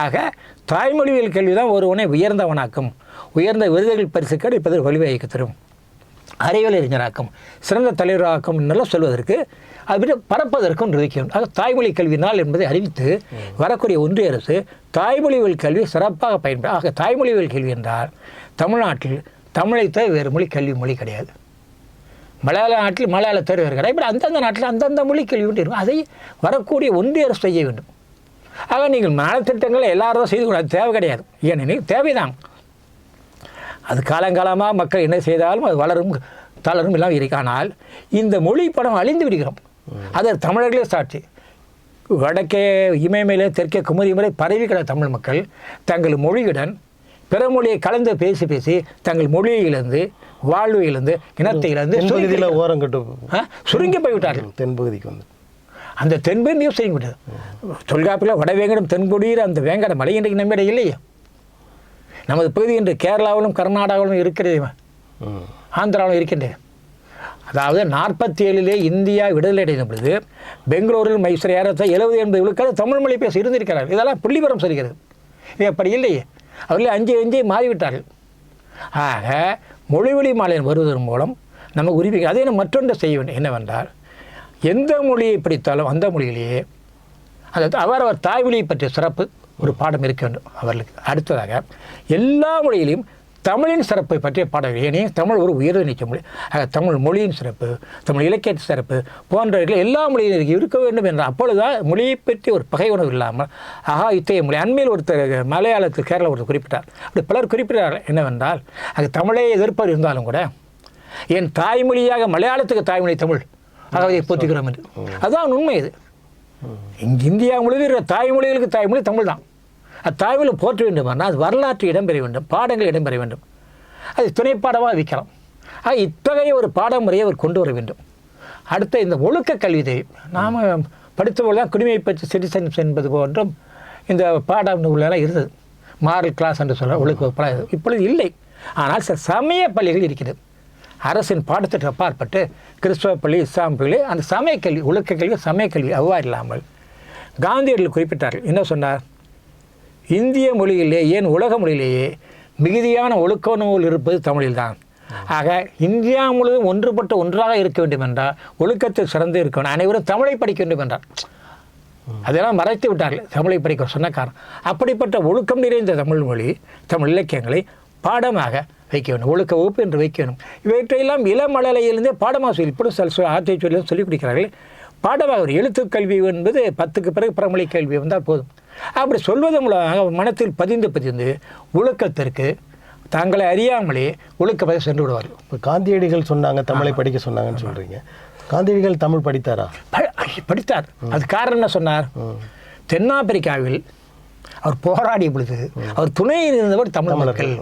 ஆக தாய்மொழியில் கல்வி தான் ஒருவனை உயர்ந்தவனாக்கும், உயர்ந்த விருதுகள் பரிசுக்கள் இப்போது வழிவகைக்கு தரும், அறிவியல் அறிஞராக்கும், சிறந்த தலைவராக்கும் என்னெல்லாம் சொல்வதற்கு அது பரப்பதற்கும் நிர்வகிக்கும். ஆக தாய்மொழி கல்வி நாள் என்பதை அறிவித்து வரக்கூடிய ஒன்றிய அரசு தாய்மொழிகள் கல்வி சிறப்பாக பயன்படும். ஆக தாய்மொழிகள் கல்வி என்றால் தமிழ்நாட்டில் தமிழை தவிர வேறு மொழி கல்வி மொழி கிடையாது. மலையாள நாட்டில் மலையாள தவிர வேறு கிடையாது. இப்படி அந்தந்த நாட்டில் அந்தந்த மொழி கல்வி ஒன்று இருக்கும். அதை வரக்கூடிய ஒன்றிய அரசு செய்ய வேண்டும். ஆக நீங்கள் நலத்திட்டங்களை எல்லாரும் தான் செய்து கொள்ள தேவை கிடையாது. ஏனெனில் தேவைதான். அது காலங்காலமாக மக்கள் என்ன செய்தாலும் அது வளரும் தளரும் எல்லாம் இருக்கு. ஆனால் இந்த மொழி படம் அழிந்து விடுகிறோம். அது தமிழர்களே சாட்சி. வடக்கே இமயமேலே தெற்கே குமரி முறை பரவி கிட தமிழ் மக்கள் தங்கள் மொழியுடன் பிற மொழியை கலந்து பேசி பேசி தங்கள் மொழியை இழந்து வாழ்வை இழந்து இனத்தை இழந்து ஓரங்கட்டு சுருங்கி போய்விட்டார்கள். தென்பகுதிக்கு வந்து அந்த தென்பகுதி சுருங்கி விட்டது. தொல்காப்பில் வடவேங்கடம் தென்கொடியில் அந்த வேங்கட மலை இன்றைக்கு நம்மிடையே இல்லையா? நமது பகுதி இன்று கேரளாவிலும் கர்நாடகாவிலும் இருக்கிறது, ஆந்திராவிலும் இருக்கின்றது. அதாவது 47 இந்தியா விடுதலை அடைந்த பொழுது பெங்களூரில் மைசூர் ஏறத்தை 70-80 விழுக்காடு தமிழ் மொழி பேச இருந்திருக்கிறார்கள். இதெல்லாம் புள்ளிவரம் சொல்கிறது. இது அப்படி இல்லையே. அவர்களே 5 மாறிவிட்டார்கள். ஆக மொழிவழி மாநிலம் வருவதன் மூலம் நம்ம உரிமை அதே மற்றொன்று செய்ய வேண்டும். என்னவென்றால் எந்த மொழியை படித்தாலும் அந்த மொழியிலேயே அந்த அவரவர் தாய்மொழியை பற்றிய சிறப்பு ஒரு பாடம் இருக்க வேண்டும் அவர்களுக்கு. அடுத்ததாக எல்லா மொழியிலையும் தமிழின் சிறப்பை பற்றிய பாடம். ஏனே தமிழ் ஒரு உயர்வு நிற்க மொழி. ஆக தமிழ் மொழியின் சிறப்பு, தமிழ் இலக்கியத்தின் சிறப்பு போன்றவர்கள் எல்லா மொழியிலும் இருக்க வேண்டும் என்ற அப்பொழுதுதான் மொழியை பற்றி ஒரு பகை உணர்வு இல்லாமல் இத்தகைய மொழி. அண்மையில் ஒருத்தர் மலையாளத்தில் கேரளா ஒருத்தர் குறிப்பிட்டார். அப்படி பலர் குறிப்பிட்டார்கள். என்னவென்றால் அது தமிழை எதிர்ப்பவர் இருந்தாலும் கூட என் தாய்மொழியாக மலையாளத்துக்கு தாய்மொழி தமிழ், ஆகவே போற்றுகிறோம் என்று. அதுதான் உண்மை. இது இந்தியா முழுவதும் தாய்மொழிகளுக்கு தாய்மொழி தமிழ் தான். அது தாய்மொழி போற்ற வேண்டுமானால் அது வரலாற்று இடம்பெற வேண்டும், பாடங்கள் இடம்பெற வேண்டும். அது துணைப்பாடமாக வைக்கலாம். இத்தகைய ஒரு பாடமுறையை அவர் கொண்டு வர வேண்டும். அடுத்த இந்த ஒழுக்க கல்வியை நாம் படித்தபோது தான் குடிமை பற்றி சிட்டிசன்ஸ் என்பது போன்றும் இந்த பாட நூலெல்லாம் இருந்தது. மாரல் கிளாஸ் என்று சொல்ல ஒழுக்க இப்பொழுது இல்லை. ஆனால் சில சமய பள்ளிகள் இருக்கிறது. அரசின் பாடத்திற்கு அப்பாற்பட்டு கிறிஸ்தவ பள்ளி, இஸ்லாம் பள்ளி, அந்த சமய கல்வி ஒழுக்க கல்வி சமய கல்வி அவ்வாறு இல்லாமல் காந்தியடிகள் குறிப்பிட்டார்கள். என்ன சொன்னார்? இந்திய மொழியிலே ஏன் உலக மொழியிலேயே மிகுதியான ஒழுக்க நூல் இருப்பது தமிழில்தான். ஆக இந்தியா முழுவதும் ஒன்றுபட்ட ஒன்றாக இருக்க வேண்டும் என்றால் ஒழுக்கத்தில் சிறந்து இருக்க வேண்டும், அனைவரும் தமிழை படிக்க வேண்டும் என்றார். அதெல்லாம் மறைத்து விட்டார்கள் தமிழை படிக்க சொன்ன காரணம். அப்படிப்பட்ட ஒழுக்கம் நிறைந்த தமிழ் மொழி, தமிழ் இலக்கியங்களை பாடமாக வைக்க வேண்டும், ஒழுக்க வகுப்பு என்று வைக்க வேண்டும். இவற்றையெல்லாம் இளமலையிலிருந்தே பாடமாக சொல்லி இப்படி ஆற்றை சொல்லி சொல்லிக் கொடுக்கிறார்கள். பாடமாக ஒரு எழுத்து கல்வி என்பது 10க்கு பிறகு பிறமொழி கல்வி வந்தால் போதும். அப்படி சொல்வது மூலமாக மனத்தில் பதிந்து ஒழுக்கத்திற்கு தங்களை அறியாமலே ஒழுக்கப்பதை சென்று விடுவார்கள். இப்போ காந்தியடிகள் சொன்னாங்க தமிழை படிக்க சொன்னாங்கன்னு சொல்கிறீங்க. காந்தியடிகள் தமிழ் படித்தாரா? படித்தார். அது காரணம் என்ன சொன்னார்? தென்னாப்பிரிக்காவில் அவர் போராடிய பொழுது அவர் துணையில் இருந்தவர் தமிழ் மக்கள்.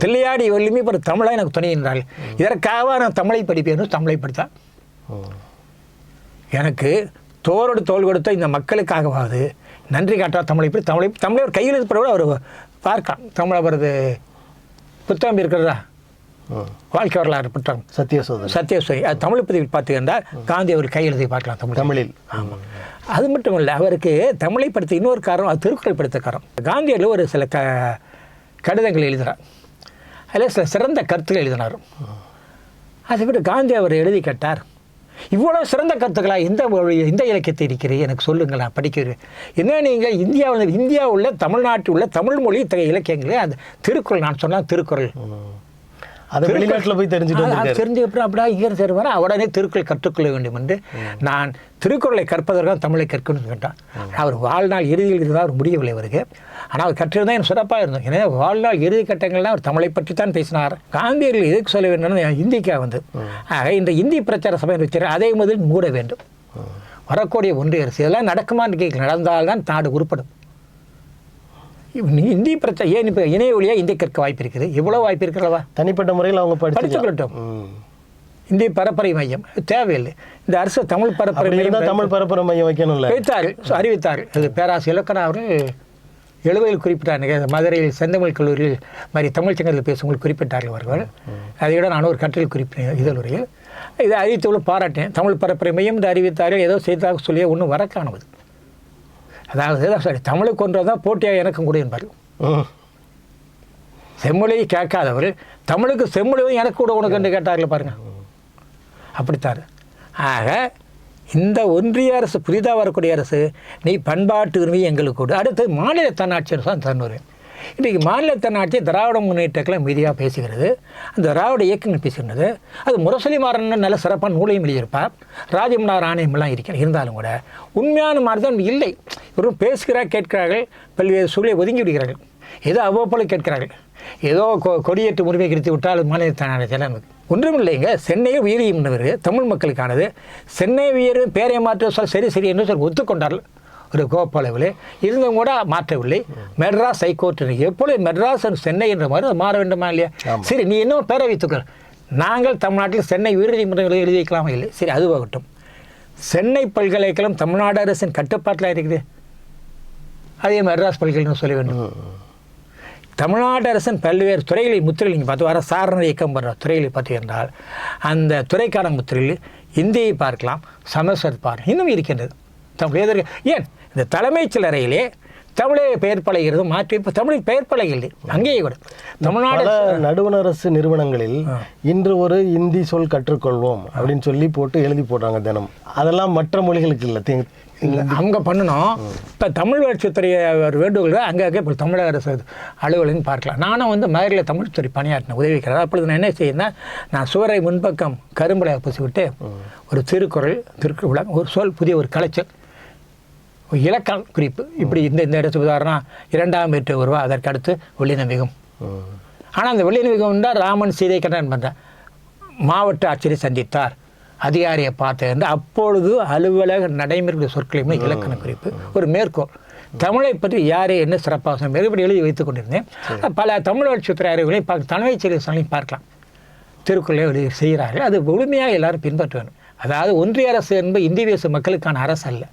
தில்லையாடி வள்ளுமே ஒரு தமிழாக எனக்கு துணை என்றால் இதற்காக நான் தமிழை படிப்பேன். தமிழை படித்தார். எனக்கு தோரோடு தோல் கொடுத்த இந்த மக்களுக்காகவாது நன்றி காட்டார் தமிழை பற்றி தமிழை ஒரு கையில் இருப்பவரோடு அவர் பார்க்கலாம். தமிழ் அவரது புத்தகம் இருக்கிறதா, வாழ்க்கை வரலாறு புத்தகம் சத்தியசோதரி, அது தமிழ் பதிவில் பார்த்துக்கின்றால் காந்தி அவர் கையெழுத்தை பார்க்கலாம் தமிழில். ஆமாம். அது மட்டும் இல்லை, அவருக்கு தமிழை படித்த இன்னொரு காரணம் அது திருக்குறள் படித்த காரணம். காந்தியடிகள் ஒரு சில கடிதங்கள் எழுதினார். அதில் சில சிறந்த கருத்துக்கள் எழுதினார். அதை விட காந்தி அவர் எழுதி கேட்டார், இவ்வளோ சிறந்த கருத்துக்களாக இந்த இலக்கியத்தை இருக்கிறது எனக்கு சொல்லுங்கள், நான் படிக்கிறேன். என்ன நீங்கள் இந்தியா உள்ள தமிழ்நாட்டில் உள்ள தமிழ் மொழி இத்தகைய இலக்கியங்களே அந்த திருக்குறள், நான் சொன்னால் திருக்குறள் அதை வெளிநாட்டில் போய் தெரிஞ்சுக்கப்புறம் அப்படியே இங்கே சேருவார். உடனே திருக்குறள் கற்றுக்கொள்ள வேண்டும் என்று நான் திருக்குறளை கற்பதற்காக தமிழை கற்கணும்னு கேட்டான். அவர் வாழ்நாள் இறுதியில் இருந்தால் அவர் முடியவில்லை அவருக்கு. ஆனால் அவர் கற்றிருந்தால் எனக்கு சிறப்பாக இருந்தோம். எனவே வாழ்நாள் இறுதி கட்டங்கள்லாம் அவர் தமிழை பற்றி தான் பேசினார். காந்தியடிகள் எதுக்கு சொல்ல வேண்டும்னு இந்திக்காக வந்து ஆக இந்த இந்தி பிரச்சார சபை வச்சு அதை முதல் மூட வேண்டும். வரக்கூடிய ஒன்றிய அரசு இதெல்லாம் நடக்குமான்னு கேட்கல. நடந்தால்தான் நாடு உருப்படும். இந்தி பிரச்சனை ஏன் இப்போ இணைய வழியாக இந்தி கற்க வாய்ப்பு இருக்குது, எவ்வளோ வாய்ப்பு இருக்கிறதா? தனிப்பட்ட முறையில் அவங்க படித்துக்கொள்ளட்டும். இந்திய பரப்புரை மையம் தேவையில்லை. இந்த அரசு தமிழ் பரப்புரை மையம் வைக்கணும்ல வைத்தார்கள், அறிவித்தார்கள். அது பேராசிரியர் இலக்கணா அவர்கள் 70 குறிப்பிட்டார்கள். மதுரையில் செந்தமிழ் கல்லூரியில் மாதிரி தமிழ் சங்கத்தில் பேசுவவர்கள் குறிப்பிட்டார்கள் அவர்கள். அதைவிட நான் ஒரு கட்டுரையில் குறிப்பிட்டேன் இதழுரையில். இதை அறிவித்தவர்களும் பாராட்டேன். தமிழ் பரப்புரை மையம் இந்த அறிவித்தார்கள், ஏதோ செய்தாக சொல்லியே ஒன்றும் வர காணுவது. அதாவது சரி தமிழுக்கு ஒன்று தான் போட்டியாக எனக்கும் கூட என்பார். செம்மொழியை கேட்காதவர் தமிழுக்கு செம்மொழியும் எனக்கு கூட உனக்கு என்று கேட்டார்கள் பாருங்கள். அப்படித்தாரு. ஆக இந்த ஒன்றிய அரசு புதிதாக வரக்கூடிய அரசு நீ பண்பாட்டு உரிமை எங்களுக்கு கொடு. அடுத்து மாநில தன்னாட்சி தான் தன்னுரிமை. இன்றைக்கு மாநில தன்னாட்சி திராவிட முன்னேற்றங்களை மீதியாக பேசுகிறது. அந்த திராவிட இயக்கங்கள் பேசுகிறது. அது முரசொலி மாறன் நல்ல சிறப்பான நூலையும் எழுதியிருப்பார். ராஜமன்னார் ஆணையமெல்லாம் இருக்கிறது. இருந்தாலும் கூட உண்மையான மாறுதான் இல்லை. இவரும் பேசுகிறார், கேட்கிறார்கள், பல்வேறு சூழலை ஒதுங்கி விடுகிறார்கள். ஏதோ அவ்வப்போல கேட்கிறார்கள். ஏதோ கொடியேற்று உரிமை கிடைத்து விட்டால் மாநில தன்னாட்சி ஒன்றுமில்லைங்க. சென்னையில் உயிரினவர் தமிழ் மக்களுக்கானது. சென்னை உயிர் பேரை மாற்ற சொல் சரி சரி என்று சொல்லி ஒத்துக்கொண்டார்கள். ஒரு கோப்பளவில் இருந்தும் கூட மாற்றவில்லை. மெட்ராஸ் ஹைகோர்ட் எப்பொழுது மெட்ராஸ் சென்னை என்ற மாதிரி மாற வேண்டுமா இல்லையா? சரி, நீ இன்னும் பேரை வைத்துக்கள். நாங்கள் தமிழ்நாட்டில் சென்னை உயர்நீதிமன்றங்களை எழுதி வைக்கலாமா? இல்லை. சரி, அதுவாகட்டும். சென்னை பல்கலைக்கழகம் தமிழ்நாடு அரசின் கட்டுப்பாட்டில் இருக்குது. அதே மெட்ராஸ் பல்கலைக்கழகம் சொல்ல வேண்டும். தமிழ்நாடு அரசின் பல்வேறு துறைகளை முத்திரையில் நீங்கள் பார்த்து வர சாரண இயக்கம் பண்ணுற துறைகளை பற்றி என்றால் அந்த துறைக்கான முத்திரையில் இந்தியை பார்க்கலாம், சமஸ்கிருத் பார்க்கலாம், இன்னும் இருக்கின்றது. தமிழ் எதற்கு ஏன் இந்த தலைமைச் சிலரையிலே தமிழை பெயர் பலகிறது மாற்றி இப்போ தமிழில் பெயர் பலகை இல்லை. அங்கேயே கூட தமிழ்நாடு நடுவண் அரசு நிறுவனங்களில் இன்று ஒரு இந்தி சொல் கற்றுக்கொள்வோம் அப்படின்னு சொல்லி போட்டு எழுதி போடுறாங்க தினம். அதெல்லாம் மற்ற மொழிகளுக்கு இல்லை. அவங்க பண்ணணும். இப்போ தமிழ் வளர்ச்சித்துறை வேண்டுகோள் அங்கே இப்போ தமிழக அரசு அலுவலகம் பார்க்கலாம். நானும் மதுரையில் தமிழ்துறை பணியாற்றினேன், உதவிக்கிறார். அப்பொழுது நான் என்ன செய்யணும், நான் சுவரை முன்பக்கம் கரும்பலை பூசிவிட்டு ஒரு திருக்குறள் ஒரு சொல் புதிய ஒரு கலைச்சல் இலக்கண குறிப்பு இப்படி இந்த இடத்து உதாரணம் 2ஆம் ஏற்று வருவா, அதற்கு அடுத்து வெள்ளினமிகும். ஆனால் அந்த வெள்ளினமிகம் தான் ராமன் சீதை கண்ணன் பண்ணுறேன் மாவட்ட ஆட்சியரை சந்தித்தார், அதிகாரியை பார்த்தேன் என்று அப்பொழுது அலுவலக நடைமுறை சொற்களையுமே இலக்கண குறிப்பு ஒரு மேற்கோள். தமிழை பற்றி யாரே என்ன சிறப்பாக மேற்படி எழுதி வைத்துக் கொண்டிருந்தேன். பல தமிழ் வளர்ச்சித்துறை அறிவுகளை தலைமைச் செயலரையும் பார்க்கலாம். திருக்குறளை எழுதி செய்கிறார்கள். அது முழுமையாக எல்லாரும் பின்பற்ற வேண்டும். அதாவது ஒன்றிய அரசு என்பது இந்திய தேச மக்களுக்கான அரசு அல்ல,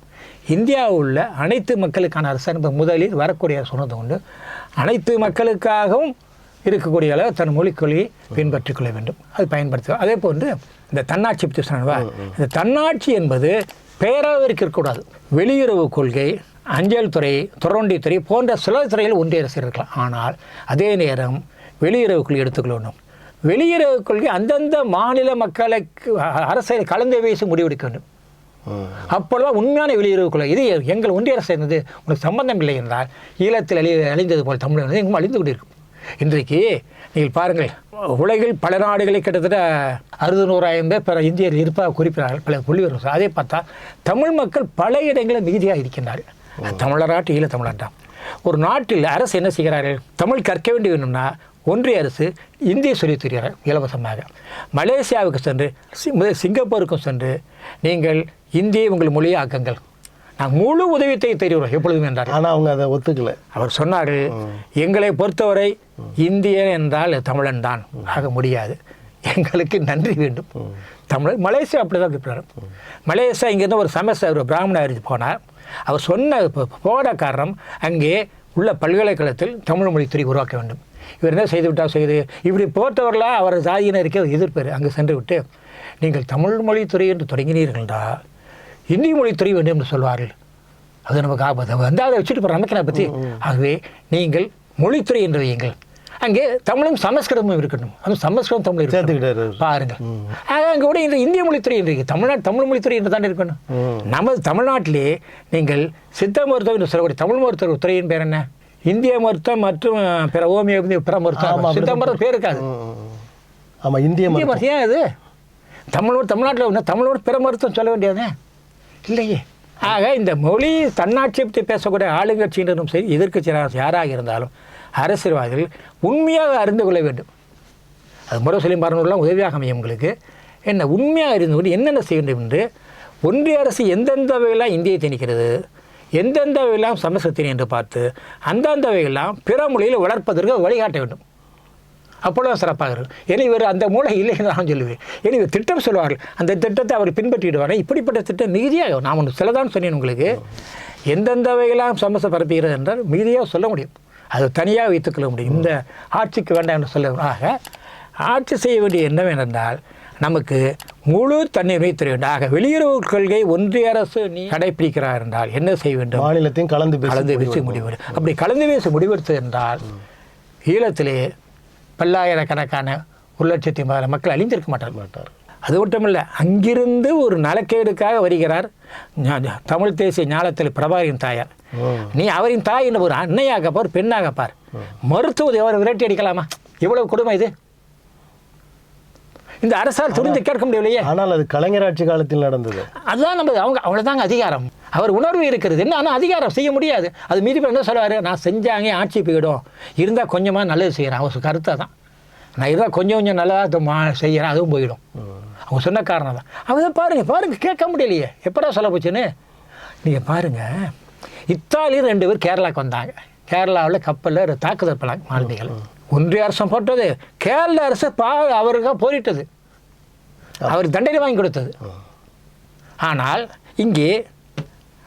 இந்தியாவில் உள்ள அனைத்து மக்களுக்கான அரசு என்பது முதலில் வரக்கூடிய சொன்னது உண்டு. அனைத்து மக்களுக்காகவும் இருக்கக்கூடிய அளவு தன் மொழிக்கொள்கையை பின்பற்றிக் கொள்ள வேண்டும், அது பயன்படுத்துவோம். அதே போன்று இந்த தன்னாட்சி பற்றி சொன்னவா, இந்த தன்னாட்சி என்பது பெயராக இருக்கக்கூடாது. வெளியுறவு கொள்கை, அஞ்சல் துறை, துறவண்டித்துறை போன்ற சில துறையில் ஒன்றிய அரசு இருக்கலாம். ஆனால் அதே நேரம் வெளியுறவு கொள்கை எடுத்துக்கொள்ளணும். வெளியுறவு கொள்கை அந்தந்த மாநில மக்களுக்கு அரசியல் கலந்து பேசி முடிவெடுக்க வேண்டும். அப்பொழுதுதான் உண்மையான வெளியுறவு கொள்கை. இது எங்கள் ஒன்றிய அரசு இருந்தது உங்களுக்கு சம்பந்தம் இல்லை என்றால் ஈழத்தில் அழிந்தது போல் தமிழ் எங்கும் அழிந்து கொண்டிருக்கும். இன்றைக்கு நீங்கள் பாருங்கள், உலகில் பல நாடுகளை கிட்டத்தட்ட 600,000 பேர் பிற இந்தியர்கள் இருப்பதாக குறிப்பிடார்கள் பல புள்ளிவரும். அதே பார்த்தா தமிழ் மக்கள் பல இடங்களில் மிகுதியாக இருக்கின்றார்கள். தமிழராட்டு ஈழ தமிழாண்டாம். ஒரு நாட்டில் அரசு என்ன செய்கிறார்கள், தமிழ் கற்க வேண்டி வேணும்னா ஒன்றிய அரசு இந்தியை சொல்லித் தருகிறார் இலவசமாக. மலேசியாவுக்கு சென்று சிங்கப்பூருக்கும் சென்று நீங்கள் இந்தியை உங்கள் மொழியை ஆக்குங்கள், நான் முழு உதவித்தை தெரிவிக்கிறோம் எப்பொழுதுமே என்றார். ஆனால் அவங்க அதை ஒத்துக்கலை. அவர் சொன்னார்கள், எங்களை பொறுத்தவரை இந்தியன் என்றால் தமிழன் தான், ஆக முடியாது, எங்களுக்கு நன்றி வேண்டும். தமிழ் மலேசியா அப்படி தான் இருக்கிறார். மலேசியா இங்கேருந்து ஒரு செமஸ்டர் ஒரு பிராமண அறிஞ்சு போனார். அவர் சொன்ன போட காரணம் அங்கே உள்ள பல்கலைக்கழகத்தில் தமிழ் மொழித்துறை உருவாக்க வேண்டும். இவர் என்ன செய்து விட்டால் செய்து இப்படி போட்டவர்களாக அவர் ஜாதியினருக்கே எதிர்ப்பார். அங்கே சென்று விட்டு நீங்கள் தமிழ் மொழித்துறை என்று தொடங்கினீர்கள்டா இந்தி மொழித்துறை வேண்டும் என்று சொல்வார்கள், அது நமக்கு ஆபத்து, வந்து அதை வச்சுட்டு போகிற நமக்கு நான் பற்றி. ஆகவே நீங்கள் மொழித்துறை என்று வையுங்கள், அங்கே தமிழும் சமஸ்கிருதமும் இருக்கணும், அதுவும் சமஸ்கிருதம் தமிழ் சேர்த்துக்கிட்டாரு பாருங்கள். அங்கே கூட இந்த இந்திய மொழித்துறை என்று தமிழ்நாடு தமிழ் மொழித்துறை என்று தானே இருக்கணும். நமது தமிழ்நாட்டிலே நீங்கள் சித்த மருத்துவம் என்று சொல்லக்கூடிய தமிழ் மருத்துவ துறையின் பேர் என்ன, இந்திய மருத்துவம் மற்றும் பிற ஹோமியோபதி பிற மருத்துவம், சித்த மருத்துவம் பேர் இருக்காது. ஆமாம், இந்திய மருத்துவம் ஏன் அது தமிழ்நாட்டில் ஒன்று தமிழோடு பிற மருத்துவம் சொல்ல வேண்டியது இல்லையே. ஆக இந்த மொழி தன்னாட்சி பற்றி பேசக்கூடிய ஆளுங்கட்சியினரும் சரி எதிர்க்கட்சியினர் யாராக இருந்தாலும் அரசியல்வாதிகள் உண்மையாக அறிந்து கொள்ள வேண்டும். அது முரசொலி மரணம்லாம் உதவியாக அமையும். உங்களுக்கு என்ன உண்மையாக இருந்து கொண்டு என்னென்ன செய்ய வேண்டும் என்று ஒன்றிய அரசு எந்தெந்த வகையெல்லாம் இந்தியை திணிக்கிறது, எந்தெந்த வகையெல்லாம் சமஸ்கிருதத்தினை என்று பார்த்து அந்தந்த வகையெல்லாம் பிற மொழியில் வளர்ப்பதற்கு வழிகாட்ட வேண்டும். அப்பொழுது சிறப்பாக இருக்கும். ஏன்னா இவர் அந்த மூளை இல்லை என்று நான் சொல்லுவேன். ஏன்னா இவர் திட்டம் சொல்வார்கள், அந்த திட்டத்தை அவர் பின்பற்றிடுவார். இப்படிப்பட்ட திட்டம் மிகுதியாக நான் ஒன்று சிலதான் சொன்னேன் உங்களுக்கு. எந்தெந்த வகையெல்லாம் சமஸ்கிருதம் பரப்புகிறது என்றால் மிகுதியாக சொல்ல முடியும், அது தனியாக வைத்துக்கொள்ள முடியும். இந்த ஆட்சிக்கு வேண்டாம் என்று சொல்ல. ஆக ஆட்சி செய்ய வேண்டிய என்னவென்றால் நமக்கு முழு தன்னிறைமை தர வேண்டும். ஆக வெளியுறவு கொள்கை ஒன்றிய அரசு நீ கடைபிடிக்கிறார் என்றால் என்ன செய்ய வேண்டும்? மாநிலத்தையும் கலந்து பேசி முடிவு. அப்படி கலந்து பேசி முடிவெடுத்தது என்றால் ஈழத்திலே பல்லாயிரக்கணக்கான 1,50,000 மக்கள் அழிந்திருக்க மாட்டார். அது மட்டுமில்லை, அங்கிருந்து ஒரு நலக்கேடுக்காக வருகிறார் தமிழ் தேசிய ஞானத்தில் பிரபாகரின் தாயார். நீ அவரின் தாய் என்ன ஒரு அன்னையாகப்பார், பெண்ணாகப்பார், மருத்துவத்தை அவர் விரட்டி அடிக்கலாமா? இவ்வளவு கொடுமை இது. இந்த அரசால் துணிந்து கேட்க முடியவில்லையே. ஆனால் அது கலைஞர் ஆட்சி காலத்தில் நடந்தது. அதுதான் நம்ம அவ்வளோதாங்க அதிகாரம். அவர் உணர்வு இருக்கிறது என்ன, ஆனால் அதிகாரம் செய்ய முடியாது. அது மீறி என்ன சொல்லுவார்? நான் செஞ்சாங்க ஆட்சி போயிடும், இருந்தால் கொஞ்சமாக நல்லது செய்கிறேன். அவர் கருத்தை தான், நான் இருந்தால் கொஞ்சம் நல்லா செய்கிறேன், அதுவும் போயிடும். அவங்க சொன்ன காரணம் தான். அவங்க பாருங்க கேட்க முடியலையே. எப்படா சொல்ல போச்சுன்னு நீங்கள் பாருங்கள். இத்தாலியில் 2 பேர் கேரளாவுக்கு வந்தாங்க. கேரளாவில் கப்பலில் தாக்குதல் பண்ணாங்க மாலுமிகள். ஒன்றிய அரசு போட்டது, கேரள அரசு அவருக்காக போரிட்டது, அவர் தண்டனை வாங்கி கொடுத்தது. ஆனால் இங்கே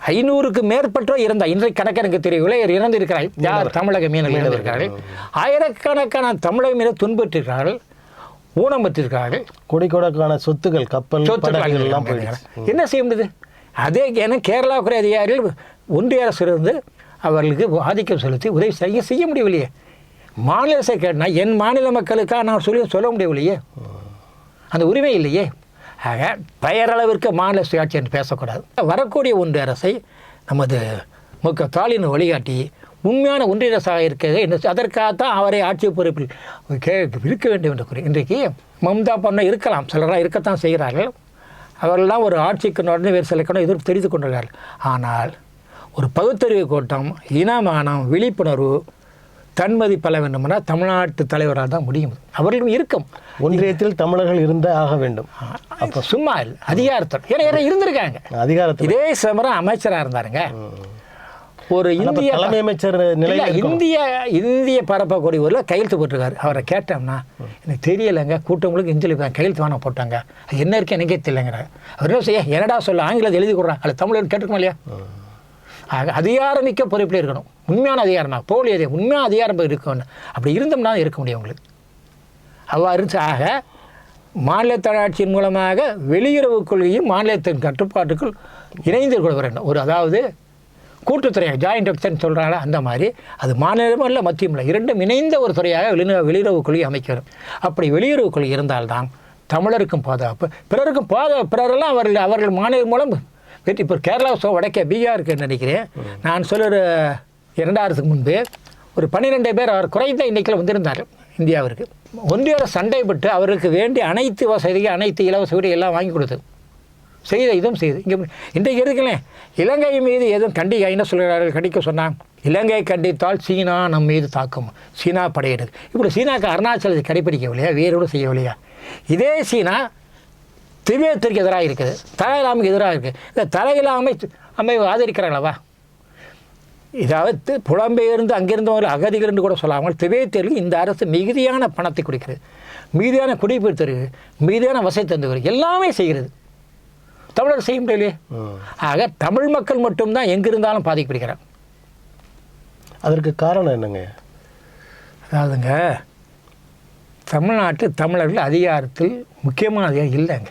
500க்கு மேற்பட்டோர் இருந்தால் இன்றைக்கு கணக்கு எனக்கு தெரியவில்லை, இறந்திருக்கிறார்கள். யார்? தமிழக மீனவர்கள் இறந்திருக்கிறார்கள். ஆயிரக்கணக்கான தமிழக மீனவர் துன்புற்றிருக்கிறார்கள், ஊனம் பெற்றிருக்கிறார்கள். கோடிக்கணக்கான சொத்துக்கள், கப்பல், சொத்துக்கள் எல்லாம் போயிடுச்சு. என்ன செய்ய முடியுது? அதே ஏன்னா கேரளாவுக்குரிய அதிகாரிகள் ஒன்றிய அரசு இருந்து அவர்களுக்கு ஆதிக்கம் செலுத்தி உதவி செய்ய முடியவில்லையே. மாநில அரசை கேட்டால் என் மாநில மக்களுக்காக நான் சொல்ல முடியவில்லையே, அந்த உரிமை இல்லையே. ஆக பெயரளவிற்கு மாநில சுயாட்சி என்று பேசக்கூடாது. வரக்கூடிய ஒன்றிய அரசை நமது ஸ்டாலின் வழிகாட்டி உண்மையான ஒன்றிய அரசாக இருக்கிறது என்ன, அதற்காகத்தான் அவரை ஆட்சி பொறுப்பில் இருக்க வேண்டும் என்று கூறி இன்றைக்கு மம்தா பண்ண இருக்கலாம், சிலராக இருக்கத்தான் செய்கிறார்கள். அவர்கள்லாம் ஒரு ஆட்சிக்கு நடந்து வேறு சில கணம் எதிர்ப்பு தெரிவித்து கொண்டிருக்கிறார்கள். ஆனால் ஒரு பகுத்தறிவு கூட்டம், இனமானம், விழிப்புணர்வு, தன்மதி பல வேண்டும்னா தமிழ்நாட்டு தலைவராக தான் முடியும். அவர்களும் இருக்கும். ஒன்றியத்தில் தமிழர்கள் இருந்தால் ஆக வேண்டும். அப்போ சும்மா இல்லை, அதிகாரத்தோடு ஏன்னா இருந்திருக்காங்க. அதிகாரத்தில் இதே சமரம் அமைச்சராக இருந்தாருங்க. ஒரு இந்திய தலைமை அமைச்சர் இந்திய பரப்பக்கூடிய ஒரு கையெழுத்து போட்டிருக்காரு. அவரை கேட்டோம்னா எனக்கு தெரியலைங்க, கூட்டவங்களுக்கு இந்தியில் கையெழுத்து வாங்க போட்டாங்க, அது என்ன இருக்கு எனக்கே தெரியலைங்கிற. அவர் என்ன செய்ய, என்னடா சொல்ல ஆங்கிலத்தை எழுதி கொடுறாங்க, அது தமிழர் கேட்டுருக்கோம் இல்லையா? ஆக அதிகாரமிக்க பொறுப்பில் இருக்கணும். உண்மையான அதிகாரம்னா போலி அதிகாரம், உண்மையான அதிகாரம் இருக்கணும். அப்படி இருந்தோம்னா இருக்க முடியும் உங்களுக்கு. அவ்வாறு ஆக மாநில தன்னாட்சியின் மூலமாக வெளியுறவு கொள்கையும் மாநிலத்தின் கட்டுப்பாட்டுக்குள் இணைந்து கொள்ள வேண்டும். ஒரு அதாவது கூட்டுத்துறை ஜாயிண்ட் எக்ஷன் சொல்கிறாங்களா, அந்த மாதிரி அது மாநிலமும் இல்லை மத்தியும் இல்லை, இரண்டும் இணைந்த ஒரு துறையாக வெளியுறவு கொள்கை அமைக்கணும். அப்படி வெளியுறவு கொள்கை இருந்தால்தான் தமிழருக்கும் பாதுகாப்பு, பிறருக்கும் பிறரெல்லாம் அவர்கள் மாநிலம் மூலம் வெற்றி. இப்போ கேரளா வடக்கே பீகாருக்கு நினைக்கிறேன், நான் சொல்லுற 2 வாரத்துக்கு முன்பு ஒரு 12 பேர் அவர் குறைந்த எண்ணிக்கையில் வந்திருந்தார் இந்தியாவிற்கு. ஒன்றிய அரசு சண்டைப்பட்டு அவருக்கு வேண்டிய அனைத்து வசதிகள், அனைத்து இலவச வீடு எல்லாம் வாங்கி கொடுத்தது, இதுவும் செய்து. இங்கே இன்றைக்கு இருக்குல்லேன், இலங்கை மீது எதுவும் என்ன சொல்கிறார்கள், கண்டிக்க சொன்னாங்க. இலங்கை கண்டித்தால் சீனா நம் மீது தாக்கும், சீனா படையெடுக்கு. இப்படி சீனாவுக்கு அருணாச்சலத்தை கடைப்பிடிக்கவில்லையா, வேறோடு செய்யவில்லையா? இதே சீனா திபேத்திற்கு எதிராக இருக்குது, தலையிலாமைக்கு எதிராக இருக்குது. இந்த தலையிலாமை ஆதரிக்கிறாங்களவா? இதாவது புலம்பெயர்ந்து அங்கிருந்து அகதிகள் என்று கூட சொல்லாமல் திபேத்திற்கு இந்த அரசு மிகுதியான பணத்தை கொடுக்கிறது, மிகுதியான குடிபெயர்த்து தருகிறது, மிகுதியான வசதி தந்துகிறது, எல்லாமே செய்கிறது. தமிழர் செய்ய முடியலையே. ஆக தமிழ் மக்கள் மட்டும்தான் எங்கிருந்தாலும் பாதிக்கப்படுகிறார். அதற்கு காரணம் என்னங்க? அதாவதுங்க, தமிழ்நாட்டு தமிழர்கள் அதிகாரத்தில் முக்கியமான அதிகாரம் இல்லைங்க,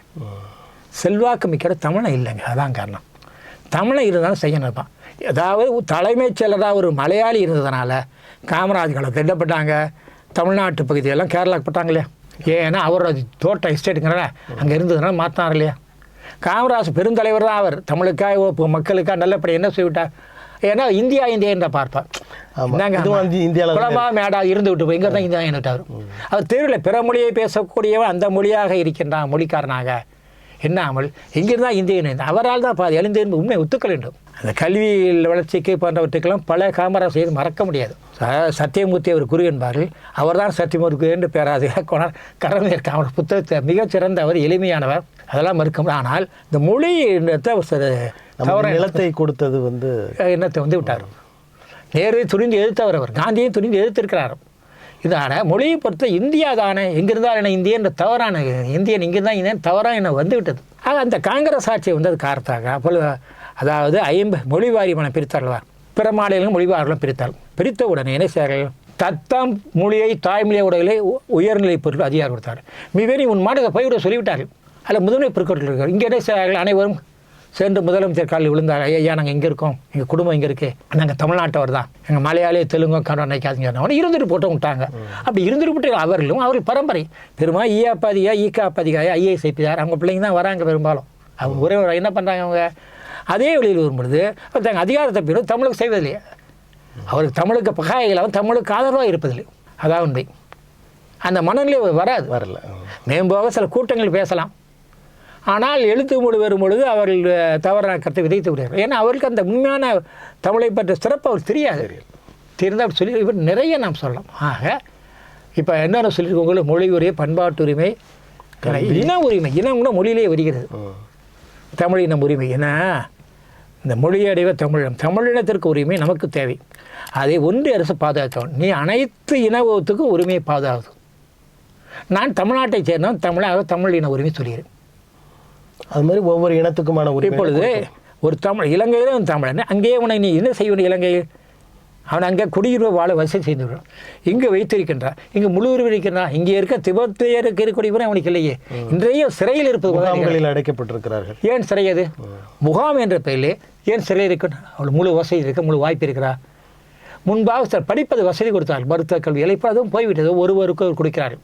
செல்வாக்கு மிக்கிற தமிழை இல்லைங்க. அதான் காரணம். தமிழை இருந்தாலும் செய்ய நினைப்பான். அதாவது தலைமைச் செயலராக ஒரு மலையாளி இருந்ததுனால காமராஜர்களை திட்டப்பட்டாங்க, தமிழ்நாட்டு பகுதியெல்லாம் கேரளாவுக்கு போட்டாங்க இல்லையா? ஏன்னா அவரோட தோட்டம் எஸ்டேட்டுங்கிறத அங்கே இருந்ததுனால மாற்றினார் இல்லையா? காமராஜ் பெருந்தலைவர் தான் அவர். தமிழுக்காக மக்களுக்காக நல்லபடி என்ன செய்விட்டார்? ஏன்னா இந்தியா என்ற பார்ப்பார். குளமா மேடா இருந்து விட்டு போய் இங்கே தான் இந்தியா என்னட்டார். அவர் தெருவில் பிற மொழியை பேசக்கூடியவன் அந்த மொழியாக இருக்கின்றான், மொழிக்காரனாக என்னாமல் எங்கிருந்தா இந்திய அவரால் தான் பாதி எழுந்து உண்மை ஒத்துக்க வேண்டும். அந்த கல்வி வளர்ச்சிக்கு போன்றவற்றுக்கெல்லாம் பல காமராஜ் செய்து மறக்க முடியாது. சத்தியமூர்த்தி அவர் குரு என்பார்கள். அவர் தான் சத்தியமூர்த்தி என்று பேராசிரியர் கொண்டார். கலைஞர் அவர் புத்தகத்தை மிகச்சிறந்த அவர், எளிமையானவர், அதெல்லாம் மறுக்க முடியும். ஆனால் இந்த மொழி நிலத்தை கொடுத்தது எண்ணத்தை விட்டார். நேரு துணிந்து எதிர்த்தவர், அவர் காந்தியை துணிந்து எதிர்த்திருக்கிறார். இதான மொழியை பொறுத்த இந்தியா தானே, எங்கிருந்தால் என்ன இந்திய என்ற தவறான இந்தியன் இங்கிருந்தான் இந்தியன் தவறாக என்ன வந்துவிட்டது. ஆக அந்த காங்கிரஸ் ஆட்சி வந்தது காரணத்தாக அப்பொழுது அதாவது மொழி வாரியமான பிரித்தார்களா, பிற மாநிலங்களும் மொழி வாரியம் பிரித்த உடனே என்ன செய்தார்கள்? தத்தம் மொழியை தாய்மொழியை உடைகளை உயர்நிலை பொருட்கள் அதிகாரம் கொடுத்தார்கள். மிகவே உன் மாநில பயிரை சொல்லிவிட்டார்கள். அதில் முதன்மை பொறுப்பேற்று இருக்கார். இங்கே என்ன செய்கிறார்கள், அனைவரும் சேர்ந்து முதலமைச்சர் காலில் விழுந்தார். ஐயா நாங்கள் இங்கே இருக்கோம், எங்கள் குடும்பம் இங்கே இருக்குது, நாங்கள் தமிழ்நாட்டவர் தான், எங்கள் மலையாளி தெலுங்கு கன்னடம் நினைக்காதீங்க, அவனை இருந்துட்டு போட்டு விட்டாங்க. அப்படி இருந்துட்டு போட்டு அவர்கள் பரம்பரை பெருமா ஈயாப்பாதிகா ஈக்காப்பாதிகாயா ஐஏஎஸ் ஐபிஆர் அவங்க பிள்ளைங்க தான் வராங்க பெரும்பாலும். அவங்க ஒரே என்ன பண்ணுறாங்க, அவங்க அதே வழியில் வரும்பொழுது தாங்க அதிகாரத்தை பெறும் தமிழுக்கு செய்வதில்லையே. அவருக்கு தமிழுக்கு பகாயிகளாகவும் தமிழுக்கு ஆதரவாக இருப்பதில்லை. அதான் உண்மை. அந்த மனநிலை வரல. மேம்போக சில கூட்டங்கள் பேசலாம், ஆனால் எழுத்து மொழி வரும்பொழுது அவர்கள் தவறான கருத்தை விதைத்து விடுகிறார்கள். ஏன்னா அவருக்கு அந்த உண்மையான தமிழை பற்றிய சிறப்பு அவர் தெரியாது. தெரிந்தால் சொல்லி இவர் நிறைய நாம் சொல்லலாம். ஆக இப்போ என்னென்ன சொல்லியிருக்கோம், உங்களுக்கு மொழி உரிமை, பண்பாட்டு உரிமை, இன உரிமை. இனம் கூட மொழியிலே வருகிறது. தமிழ் இனம் உரிமை. ஏன்னா இந்த மொழியடைவ தமிழினத்திற்கு உரிமை நமக்கு தேவை. அதை ஒன்றிய அரசு பாதுகாக்க. நீ அனைத்து இனத்துக்கும் உரிமையை பாதுகாக்கும். நான் தமிழ்நாட்டை சேர்ந்தவன், தமிழ் இன உரிமை சொல்கிறேன். அது மாதிரி ஒவ்வொரு இனத்துக்குமான உரிமை. இப்பொழுது ஒரு இலங்கையில் தமிழன், அங்கேயே உனக்கு நீ என்ன செய்ய வேண்டிய, இலங்கை அவன் அங்கே குடியுரிமை வாழ வசதி செய்து விடுறான். இங்கே வைத்திருக்கின்றான், இங்கே முழு உரிமை இருக்கின்றான். இங்கே இருக்க திபெத்தியருக்கு இருக்கக்கூடிய அவனுக்கு இல்லையே. இன்றைய சிறையில் இருப்பது அடைக்கப்பட்டிருக்கிறார்கள். ஏன் சிறை? அது முகாம் என்ற பெயரில் ஏன் சிறை இருக்கணும்? அவள் முழு வசதி இருக்க, முழு வாய்ப்பு இருக்கிறா. முன்பாக படிப்பது வசதி கொடுத்தார்கள், மருத்துவ கல்வி இப்போ அதுவும் போய்விட்டது. ஒருவருக்கு கொடுக்கிறார்கள்.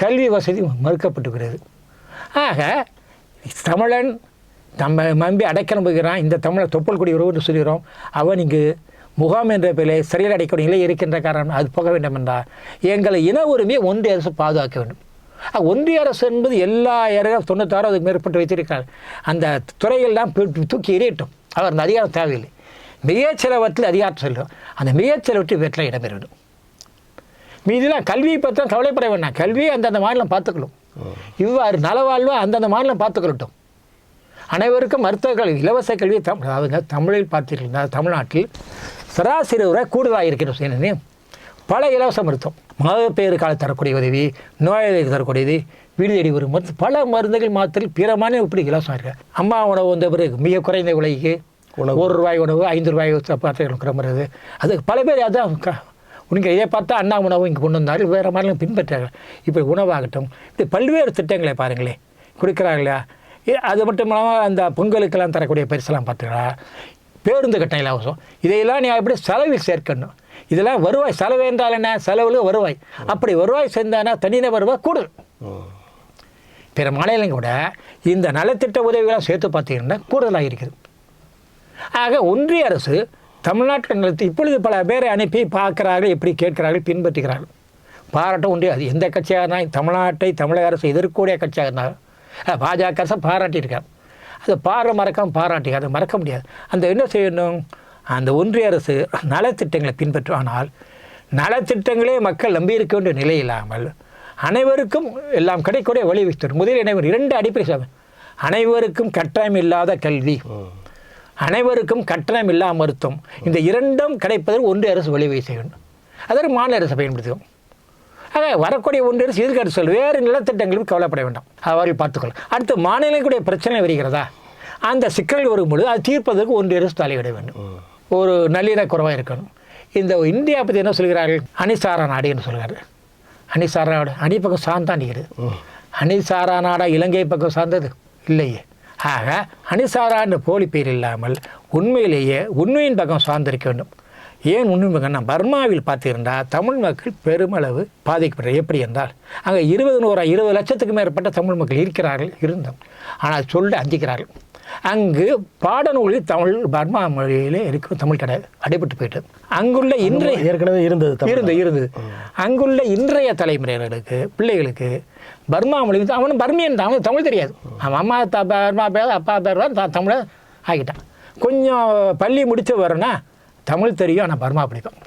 கல்வி வசதி மறுக்கப்பட்டுகிறது. ஆக தமிழன் நம்ம நம்பி அடைக்கலம் போகிறான். இந்த தமிழை தொப்பல் கொடி உறவு என்று சொல்கிறோம். அவன் இங்கு முகாம் என்ற பெயரில் சிறையில் அடைக்கக்கூடிய நிலை இருக்கின்ற காரணம் அது போக வேண்டும் என்றால் எங்களை இன உரிமையை ஒன்றிய அரசு பாதுகாக்க வேண்டும். ஒன்றிய அரசு என்பது எல்லா 96 அதுக்கு மேற்பட்டு வைத்திருக்கிறார். அந்த துறைகள்லாம் தூக்கி எறியட்டும். அவர் அந்த அதிகாரம் தேவையில்லை. மிகச்சிலவற்றில் அதிகாரம் செல்லும். அந்த மிகச்சிலவற்றில் வீட்டில் இடம்பெற வேண்டும். மீதெல்லாம் கல்வியை பற்றி தான் கவலைப்பட வேண்டாம். கல்வியை அந்தந்த மாநிலம் பார்த்துக்கணும். இவ்வாறு நலவாழ்வு அந்தந்த மாநிலம் பார்த்துக்கொள்ளட்டும். அனைவருக்கும் மருத்துவ கல்வி, இலவச கல்வி அவங்க தமிழில் பார்த்தீர்கள். தமிழ்நாட்டில் சராசரி உரை கூடுதலாக இருக்கிறது. பல இலவச மருத்துவம், மகப்பேறு கால தரக்கூடிய உதவி, நோயாளிகளுக்கு தரக்கூடியது, வீடு தேடி வரும் மருந்து, பல மருந்துகள் மாத்திரை பிறமான இப்படி இலவசம் இருக்குது. அம்மா உணவு வந்த பிறகு மிக குறைந்த விலைக்கு ₹1 உணவு, ₹5 பாத்திரம் கிளம்புறது. அது பல பேர் அதான் உனக்கு இதை பார்த்தா அண்ணா உணவு இங்கே கொண்டு வந்தாலும் வேறு மாதிரிலாம் பின்பற்றார்கள். இப்படி உணவாகட்டும், இப்படி பல்வேறு திட்டங்களை பாருங்களேன் கொடுக்குறாங்களா. அது மட்டும் இல்லாமல் அந்த பொங்கலுக்கெல்லாம் தரக்கூடிய பரிசெல்லாம் பார்த்துக்கலாம். பேருந்து கட்டணம் இலவசம். இதையெல்லாம் நீ எப்படி செலவில் சேர்க்கணும். இதெல்லாம் வருவாய். செலவு என்றால் என்ன? செலவில் வருவாய். அப்படி வருவாய் சேர்ந்தானா தனிநபர் வருவாய் கூடுதல். பிற மாநிலங்கள் கூட இந்த நலத்திட்ட உதவிகளாம் சேர்த்து பார்த்தீங்கன்னா கூடுதலாக இருக்குது. ஆக ஒன்றிய அரசு தமிழ்நாட்டில் நிலத்தை இப்பொழுது பல பேரை அனுப்பி பார்க்குறார்கள், எப்படி கேட்கிறார்கள், பின்பற்றுகிறார்கள். பாராட்ட ஒன்றிய அது எந்த கட்சியாக இருந்தால் தமிழ்நாட்டை தமிழக அரசு எதிர்க்கக்கூடிய கட்சியாக இருந்தாலும் பாஜக அரசை பாராட்டியிருக்காங்க. அதை பாராட்டி அதை மறக்க முடியாது. அந்த என்ன செய்யணும், அந்த ஒன்றிய அரசு நலத்திட்டங்களை பின்பற்றும். ஆனால் நலத்திட்டங்களே மக்கள் நம்பியிருக்க வேண்டிய நிலை இல்லாமல் அனைவருக்கும் எல்லாம் கிடைக்கூடிய வழி வைத்தரும். முதலில் 2 அடிப்படை அனைவருக்கும் கட்டணம் இல்லாத கல்வி, அனைவருக்கும் கட்டணம் இல்லா மருத்துவம், இந்த 2ம் கிடைப்பதற்கு ஒன்றிய அரசு வழிவகை செய்ய வேண்டும். அதற்கு மாநில அரசு பயன்படுத்தும். ஆக வரக்கூடிய ஒன்றிய அரசு எதிர்க்க அரசு வேறு நிலத்திட்டங்களுக்கு கவலைப்பட வேண்டாம், அவர்கள் பார்த்துக்கொள்ளும். அடுத்து மாநிலங்களுடைய பிரச்சனை வருகிறதா, அந்த சிக்கல்கள் வரும்பொழுது அது தீர்ப்பதற்கு ஒன்றிய அரசு தலையிட வேண்டும். ஒரு நல்லிண குறைவாக இருக்கணும். இந்த இந்தியா பற்றி என்ன சொல்கிறார்கள், அணிசாரா நாடு என்று சொல்கிறார்கள். அணிசாரா நாடு அணி பக்கம் சார்ந்தான் நிற்கிறது. அணிசாரா நாடா இலங்கை பக்கம் சார்ந்தது இல்லையே. ஆக அணிசாரா என்ற போலி பேர் இல்லாமல் உண்மையிலேயே உண்மையின் பக்கம் சார்ந்திருக்க வேண்டும். ஏன் உண்மை பக்கம்னா பர்மாவில் பார்த்திருந்தால் தமிழ் மக்கள் பெருமளவு பாதிக்கப்படுற. எப்படி என்றால் அங்கே 20 லட்சத்துக்கு மேற்பட்ட தமிழ் மக்கள் இருக்கிறார்கள், இருந்தோம். ஆனால் சொல்ல அஞ்சிக்கிறார்கள். அங்கு பாடநூலில் தமிழ் பர்மா மொழியிலே இருக்கும் தமிழ் கிடையாது, அடைபட்டு போயிட்டு. அங்குள்ள இன்றைய ஏற்கனவே இருந்தது அங்குள்ள இன்றைய தலைமுறைகளுக்கு பிள்ளைகளுக்கு பர்மா மொழி அவனும் பர்மியன் தான், அவனுக்கு தமிழ் தெரியாது. அவன் அம்மா பர்மா பேர் அப்பா பேர் தமிழை ஆகிட்டான். கொஞ்சம் பள்ளி முடித்து வரனா தமிழ் தெரியும், ஆனால் பர்மா பிடிக்கும்.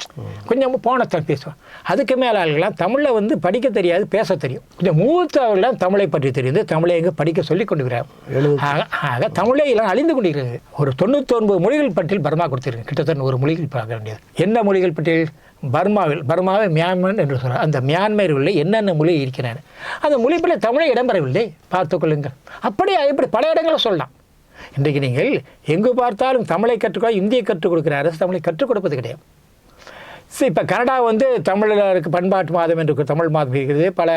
கொஞ்சம் போனத்தான் பேசுவான். அதுக்கு மேலே ஆளுகளாம் தமிழில் படிக்க தெரியாது, பேச தெரியும். கொஞ்சம் மூத்தவர்களாம் தமிழை பற்றி தெரியுது, தமிழை எங்கே படிக்க சொல்லி கொண்டு இருக்கிறார். ஆக தமிழே எல்லாம் அழிந்து கொண்டிருக்கிறது. ஒரு 99 மொழிகள் பட்டியல் பர்மா கொடுத்துருக்கு. கிட்டத்தட்ட 100 மொழிகள் பார்க்க வேண்டியது. என்ன மொழிகள் பட்டியல்? பர்மாவை மியான்மர் என்று சொல்கிறார். அந்த மியான்மரில் உள்ள என்னென்ன மொழி இருக்கிறார், அந்த மொழிப்படியில் தமிழை இடம்பெறவில்லை, பார்த்துக்கொள்ளுங்கள். இப்படி பல இடங்களை சொல்லலாம். இன்றைக்கு நீங்கள் எங்கு பார்த்தாலும் தமிழை கற்றுக்கொள்ள இந்தியை கற்றுக் கொடுக்கிற அரசு தமிழை கற்றுக் கொடுப்பது கிடையாது. சரி, இப்போ கனடா வந்து தமிழருக்கு பண்பாட்டு மாதம் என்று தமிழ் மாதம் இருக்கிறது. பல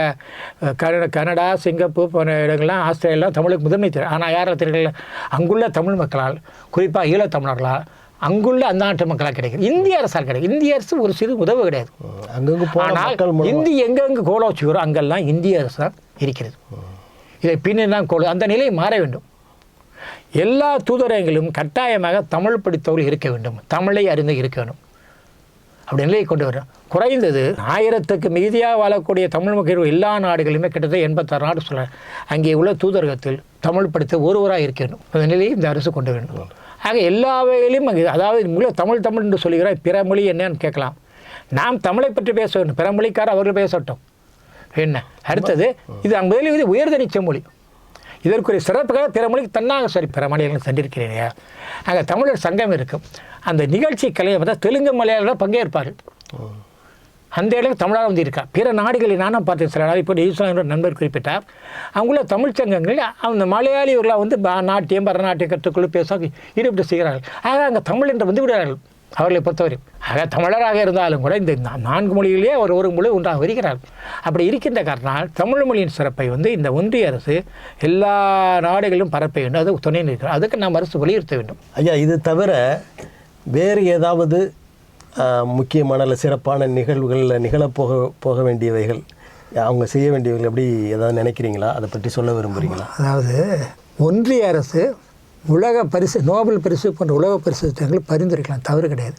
கனடா, சிங்கப்பூர் போன்ற இடங்கள்லாம், ஆஸ்திரேலியா தமிழுக்கு முதன்மை தெரியும். ஆனால் யாரால் தெரியல, அங்குள்ள தமிழ் மக்களால், குறிப்பாக ஈழத்தமிழர்களால், அங்குள்ள அந்த நாட்டு மக்களால் கிடைக்கும். இந்திய அரசால் கிடைக்கும். இந்திய அரசு ஒரு சிறு உதவு கிடையாது. ஆனால் இந்தி எங்கெங்கு கோலோச்சுகிறோ அங்கெல்லாம் இந்திய அரசால் இருக்கிறது. இதை பின்னால் அந்த நிலையை மாற வேண்டும். எல்லா தூதரகங்களும் கட்டாயமாக தமிழ் படித்தவர்கள் இருக்க வேண்டும், தமிழை அறிந்து இருக்க வேண்டும். அப்படி நிலையை கொண்டு வரும். குறைந்தது 1000க்கு மீதியாக வாழக்கூடிய தமிழ் மக்கள் எல்லா நாடுகளுமே கிட்டத்தட்ட 86 நாடு சொல்ல, அங்கே உள்ள தூதரகத்தில் தமிழ் படித்த ஒருவராக இருக்க வேண்டும். அந்த நிலையை இந்த அரசு கொண்டு வேண்டும். ஆக எல்லா வகையிலும் அங்கே, அதாவது தமிழ் தமிழ் என்று சொல்லுகிற பிற மொழி என்னன்னு கேட்கலாம். நாம் தமிழை பற்றி பேச வேண்டும், பிற மொழிக்கார அவர்கள் பேசட்டும். என்ன அடுத்தது, இது முதலில் இது உயர்தனிச்ச மொழி. இதற்குரிய சிறப்புக்காக பிற மொழிக்கு தன்னாக சரி பிற மொழிகளும் சென்றிருக்கிறீங்க. அங்கே தமிழர் சங்கம் இருக்கும். அந்த நிகழ்ச்சி கலையை பார்த்தா தெலுங்கு மலையாளர்கள் பங்கேற்பார்கள். அந்த இடத்துக்கு தமிழாக வந்து இருக்கா. பிற நாடுகளில் நானும் பார்த்தேன். சில நாள் இப்போ நியூசிலாந்து நண்பர் குறிப்பிட்டார், அவங்கள தமிழ்ச்சங்கங்கள் அந்த மலையாளிகளாக வந்து நாட்டியம் பரநாட்டியம் கற்றுக்கொள்ள பேச ஈடுபட்டு செய்கிறார்கள். ஆக அங்கே தமிழ் என்று வந்து விடுகிறார்கள் அவர்களை பொறுத்தவரை. ஆக தமிழராக இருந்தாலும் கூட இந்த 4 மொழியிலேயே ஒரு மொழி ஒன்றாக வருகிறார்கள். அப்படி இருக்கின்ற காரணத்தால் தமிழ் மொழியின் சிறப்பை வந்து இந்த ஒன்றிய அரசு எல்லா நாடுகளிலும் பரப்ப வேண்டும். அது துணை நிற்கிறது. அதுக்கு நாம் அரசு வலியுறுத்த வேண்டும். ஐயா, இது தவிர வேறு ஏதாவது முக்கியமான சிறப்பான நிகழ்வுகளில் நிகழப்போக வேண்டியவைகள், அவங்க செய்ய வேண்டியவைகள் எப்படி ஏதாவது நினைக்கிறீங்களா? அதை பற்றி சொல்ல விரும்புகிறீங்களா? அதாவது ஒன்றிய அரசு உலக பரிசு, நோபல் பரிசு போன்ற உலக பரிசு திட்டங்கள் பரிந்துரைக்கலாம், தவறு கிடையாது.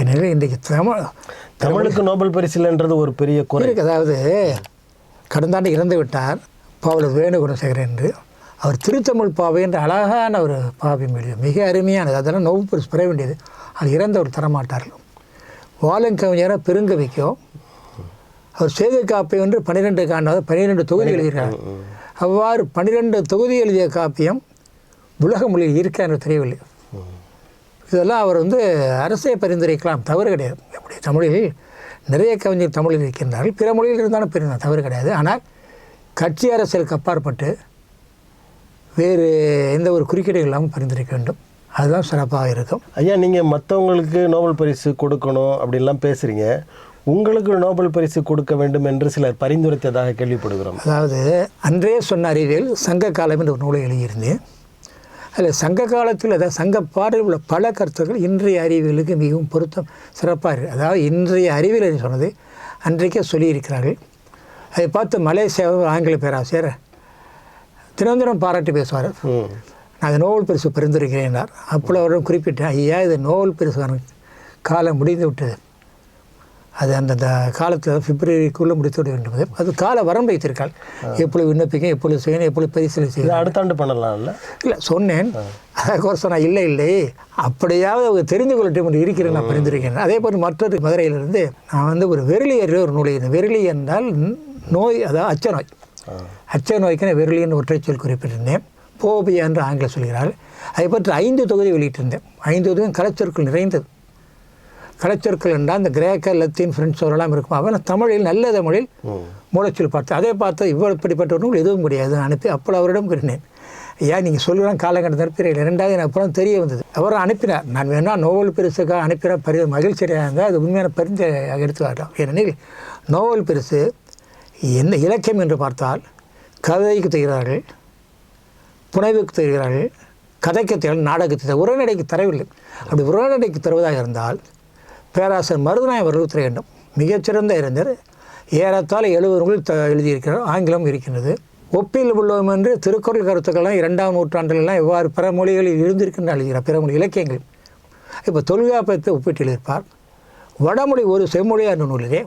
எனவே இன்றைக்கு தமிழுக்கு நோபல் பரிசுன்றது ஒரு பெரிய குறை இருக்குது. அதாவது கடந்த ஆண்டு இறந்து விட்டார் பாவலர் வேணுகுணசேகரன் என்று. அவர் திருத்தமிழ் பாவை என்ற அழகான ஒரு பாவியம் எழுதியது, மிக அருமையானது. அதெல்லாம் நோபல் பரிசு பெற வேண்டியது. அது இறந்தவர் தரமாட்டார்கள். வாலங்கவிஞராக பெருங்கவிக்கும் அவர் செய்தி காப்பியம் என்று 12 தொகுதி எழுதுகிறார். அவ்வாறு 12 தொகுதி எழுதிய காப்பியம் உலக மொழியில் இருக்க என்று தெரியவில்லை. இதெல்லாம் அவர் வந்து அரசை பரிந்துரைக்கலாம், தவறு கிடையாது. எப்படி தமிழில் நிறைய கவிஞர் தமிழில் இருக்கின்றார்கள், பிற மொழியில் இருந்தாலும் பெரிய தவறு கிடையாது. ஆனால் கட்சி அரசியலுக்கு அப்பாற்பட்டு வேறு எந்த ஒரு குறுக்கீடு இல்லாமல் பரிந்துரைக்க வேண்டும். அதுதான் சிறப்பாக இருக்கும். ஐயா, நீங்கள் மற்றவங்களுக்கு நோபல் பரிசு கொடுக்கணும் அப்படின்லாம் பேசுகிறீங்க. உங்களுக்கு நோபல் பரிசு கொடுக்க வேண்டும் என்று சிலர் பரிந்துரைத்ததாக கேள்விப்படுகிறோம். அதாவது அன்றே சொன்ன அறிவியல் சங்க காலம் என்று ஒரு நூலை எழுதியிருந்தேன். அதில் சங்க காலத்தில் அதாவது சங்க பாடலில் உள்ள பல கருத்துக்கள் இன்றைய அறிவியலுக்கு மிகவும் பொருத்தம் சிறப்பாக இருக்குது. அதாவது இன்றைய அறிவியல் சொன்னது அன்றைக்கே சொல்லியிருக்கிறார்கள். அதை பார்த்து மலேசியா ஆங்கில பேராசிரியர் தினம் பாராட்டி பேசுவார். நான் அது நோபல் பரிசு பரிந்துரைக்கிறேன் என்றார். அப்போ அவரும் குறிப்பிட்டேன், ஐயா இது நோபல் பரிசு காலம் முடிந்து விட்டது, அது அந்தந்த காலத்தில் பிப்ரவரிக்குள்ளே முடித்து விட வேண்டும். அது கால வரம்பு வைத்திருக்காள். எப்பொழுது விண்ணப்பிக்கும், எப்பொழுது செய்யணும், எப்பொழுது பரிசீலனை செய்யணும். அடுத்த ஆண்டு பண்ணலாம் இல்லை சொன்னேன். அதை கோர்ஸ் நான் இல்லை அப்படியாவது அவங்க தெரிந்து கொள்ளட்டும் இருக்கிறேன், நான் பரிந்துரைக்கிறேன். அதே போல் மற்றொரு மதுரையிலிருந்து நான் வந்து ஒரு வெறிலியர் ஒரு நூலை, வெறிலி என்றால் நோய், அதாவது அச்ச நோய். அச்ச நோய்க்கு நான் வெறிலின்னு ஒற்றை சொல் குறிப்பிட்டிருந்தேன். போபியா என்று ஆங்கிலம் சொல்கிறாள். அதை பற்றி 5 தொகுதி வெளியிட்டிருந்தேன். 5 தொகுதியும் கலைச்சொற்கள் நிறைந்தது. கலைச்சொற்கள் என்றால் இந்த கிரேக்க, லத்தீன், பிரெஞ்சு சொல்லலாம் இருக்கும். அவன் தமிழில் நல்ல தமிழில் மூலச்சொல் பார்த்து அதை பார்த்து இவ்வளோ இப்படிப்பட்ட ஒரு நூல் எதுவும் முடியாது அனுப்பி அப்போ அவரிடம் கூறினேன், ஐயா நீங்கள் சொல்லுறான் காலங்கட்ட நிற்கிறீர்கள். 2வது எனக்கு அப்புறம் தெரிய வந்தது. அவரும் அனுப்பினார். நான் வேணா நோபல் பரிசுக்காக அனுப்பின மகிழ்ச்சியாக இருந்தால் அது உண்மையான பரிந்துரையாக எடுத்து வரலாம். ஏனெனில் நோபல் பரிசு என்ன இலக்கியம் என்று பார்த்தால் கதைக்கு தருகிறார்கள், புனைவுக்கு தருகிறார்கள், கதைக்கு தருகிறார்கள், நாடகத்தை உரைநடைக்கு தரவில்லை. அப்படி உரைநடைக்கு தருவதாக இருந்தால் பேராசிரியர் மருதநாயகம் அவர்கள் தர வேண்டும். மிகச்சிறந்த அறிஞர், ஏறத்தாழ 70 நூல் எழுதியிருக்கிறார். ஆங்கிலம் இருக்கின்றது. ஒப்பில் உள்ளோம் என்று திருக்குறள் கருத்துக்கள்லாம் 2ஆம் நூற்றாண்டிலெல்லாம் எவ்வாறு பிற மொழிகளில் இருந்திருக்கின்ற எழுதுகிறார். பிற மொழி இலக்கியங்கள் இப்போ தொல்காப்பியத்தை ஒப்பிட்டு எழுதியிருப்பார். வடமொழி ஒரு செம்மொழியான நூலிலே